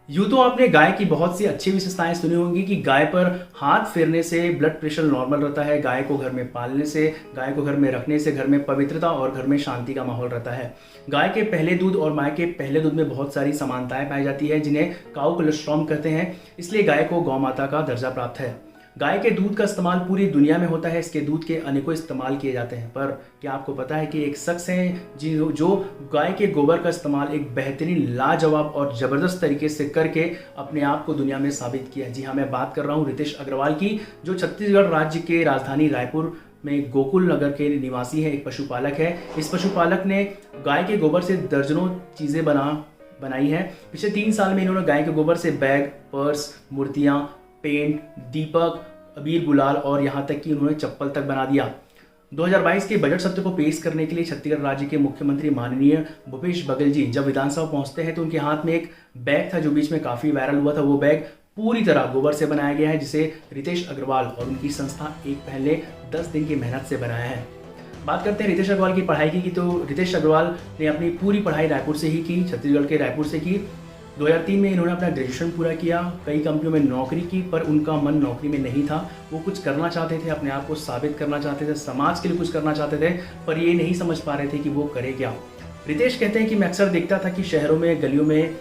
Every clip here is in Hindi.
यूँ तो आपने गाय की बहुत सी अच्छी विशेषताएं सुनी होंगी कि गाय पर हाथ फेरने से ब्लड प्रेशर नॉर्मल रहता है, गाय को घर में पालने से, गाय को घर में रखने से घर में पवित्रता और घर में शांति का माहौल रहता है। गाय के पहले दूध और माय के पहले दूध में बहुत सारी समानताएं पाई जाती है जिन्हें काउ कोलेस्ट्रॉम कहते हैं, इसलिए गाय को गौ माता का दर्जा प्राप्त है। गाय के दूध का इस्तेमाल पूरी दुनिया में होता है, इसके दूध के अनेकों इस्तेमाल किए जाते हैं। पर क्या आपको पता है कि एक शख्स हैं जो गाय के गोबर का इस्तेमाल एक बेहतरीन, लाजवाब और ज़बरदस्त तरीके से करके अपने आप को दुनिया में साबित किया है। जी हाँ, मैं बात कर रहा हूँ रितेश अग्रवाल की, जो छत्तीसगढ़ राज्य के राजधानी रायपुर में गोकुल नगर के निवासी है, एक पशुपालक है। इस पशुपालक ने गाय के गोबर से दर्जनों चीज़ें बनाई है। पिछले 3 साल में इन्होंने गाय के गोबर से बैग, पर्स, मूर्तियाँ, पेंट, दीपक, अबीर, गुलाल और यहाँ तक कि उन्होंने चप्पल तक बना दिया। 2022 के बजट सत्र को पेश करने के लिए छत्तीसगढ़ राज्य के मुख्यमंत्री माननीय भूपेश बघेल जी जब विधानसभा पहुंचते हैं तो उनके हाथ में एक बैग था जो बीच में काफ़ी वायरल हुआ था। वो बैग पूरी तरह गोबर से बनाया गया है, जिसे रितेश अग्रवाल और उनकी संस्था एक पहले 10 दिन की मेहनत से बनाया है। बात करते हैं रितेश अग्रवाल की पढ़ाई की तो रितेश अग्रवाल ने अपनी पूरी पढ़ाई रायपुर से ही की, छत्तीसगढ़ के रायपुर से की। 2003 में इन्होंने अपना ग्रेजुएशन पूरा किया, कई कंपनियों में नौकरी की, पर उनका मन नौकरी में नहीं था। वो कुछ करना चाहते थे, अपने आप को साबित करना चाहते थे, समाज के लिए कुछ करना चाहते थे, पर ये नहीं समझ पा रहे थे कि वो करे क्या। रितेश कहते हैं कि मैं अक्सर देखता था कि शहरों में, गलियों में,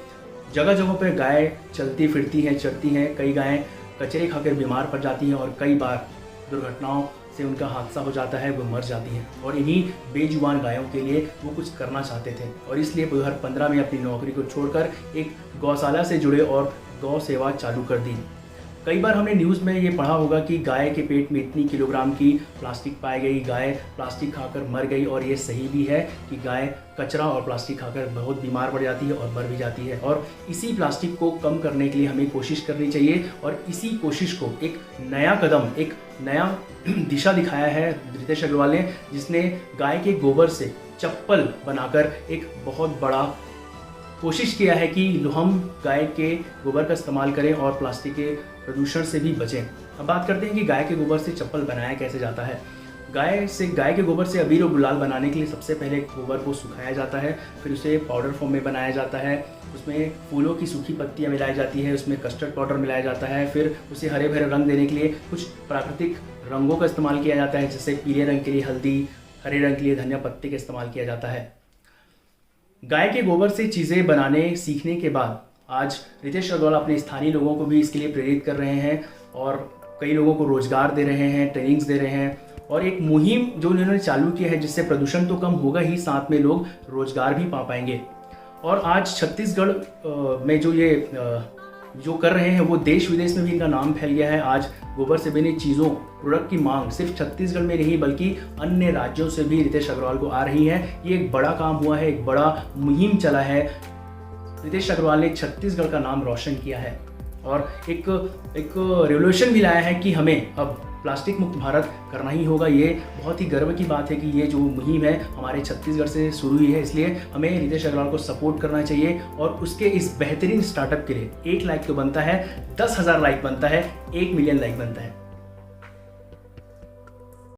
जगह जगहों पर गाय चलती फिरती हैं, चरती हैं। कई गायें कचरे खाकर बीमार पड़ जाती हैं और कई बार दुर्घटनाओं से उनका हादसा हो जाता है, वो मर जाती हैं। और इन्हीं बेजुबान गायों के लिए वो कुछ करना चाहते थे और इसलिए 2015 में अपनी नौकरी को छोड़कर एक गौशाला से जुड़े और गौ सेवा चालू कर दी। कई बार हमने न्यूज़ में ये पढ़ा होगा कि गाय के पेट में इतनी किलोग्राम की प्लास्टिक पाई गई, गाय प्लास्टिक खाकर मर गई, और ये सही भी है कि गाय कचरा और प्लास्टिक खाकर बहुत बीमार पड़ जाती है और मर भी जाती है। और इसी प्लास्टिक को कम करने के लिए हमें कोशिश करनी चाहिए और इसी कोशिश को एक नया कदम, एक नया दिशा दिखाया है रितेश अग्रवाल ने, जिसने गाय के गोबर से चप्पल बनाकर एक बहुत बड़ा कोशिश किया है कि हम गाय के गोबर का इस्तेमाल करें और प्लास्टिक के प्रदूषण से भी बचें। अब बात करते हैं कि गाय के गोबर से चप्पल बनाया कैसे जाता है। गाय के गोबर से अबीर और गुलाल बनाने के लिए सबसे पहले गोबर को सुखाया जाता है, फिर उसे पाउडर फॉर्म में बनाया जाता है। उसमें फूलों की सूखी पत्तियां मिलाई जाती है, उसमें कस्टर्ड पाउडर मिलाया जाता है, फिर उसे हरे भरे रंग देने के लिए कुछ प्राकृतिक रंगों का इस्तेमाल किया जाता है, जैसे पीले रंग के लिए हल्दी, हरे रंग के लिए धनिया पत्ती का इस्तेमाल किया जाता है। गाय के गोबर से चीज़ें बनाने सीखने के बाद आज रितेश अग्रवाल अपने स्थानीय लोगों को भी इसके लिए प्रेरित कर रहे हैं और कई लोगों को रोजगार दे रहे हैं, ट्रेनिंग्स दे रहे हैं और एक मुहिम जो उन्होंने चालू की है, जिससे प्रदूषण तो कम होगा ही, साथ में लोग रोजगार भी पा पाएंगे। और आज छत्तीसगढ़ में जो कर रहे हैं वो देश विदेश में भी इनका नाम फैल गया है। आज गोबर से बनी चीज़ों, प्रोडक्ट की मांग सिर्फ छत्तीसगढ़ में नहीं बल्कि अन्य राज्यों से भी रितेश अग्रवाल को आ रही है। ये एक बड़ा काम हुआ है, एक बड़ा मुहिम चला है। रितेश अग्रवाल ने छत्तीसगढ़ का नाम रोशन किया है और एक रेवोल्यूशन भी लाया है कि हमें अब प्लास्टिक मुक्त भारत करना ही होगा। ये बहुत ही गर्व की बात है कि ये जो मुहिम है हमारे छत्तीसगढ़ से शुरू हुई है, इसलिए हमें रितेश अग्रवाल को सपोर्ट करना चाहिए और उसके इस बेहतरीन स्टार्टअप के लिए 1 लाइक तो बनता है, 10,000 लाइक बनता है, 1 मिलियन लाइक बनता है।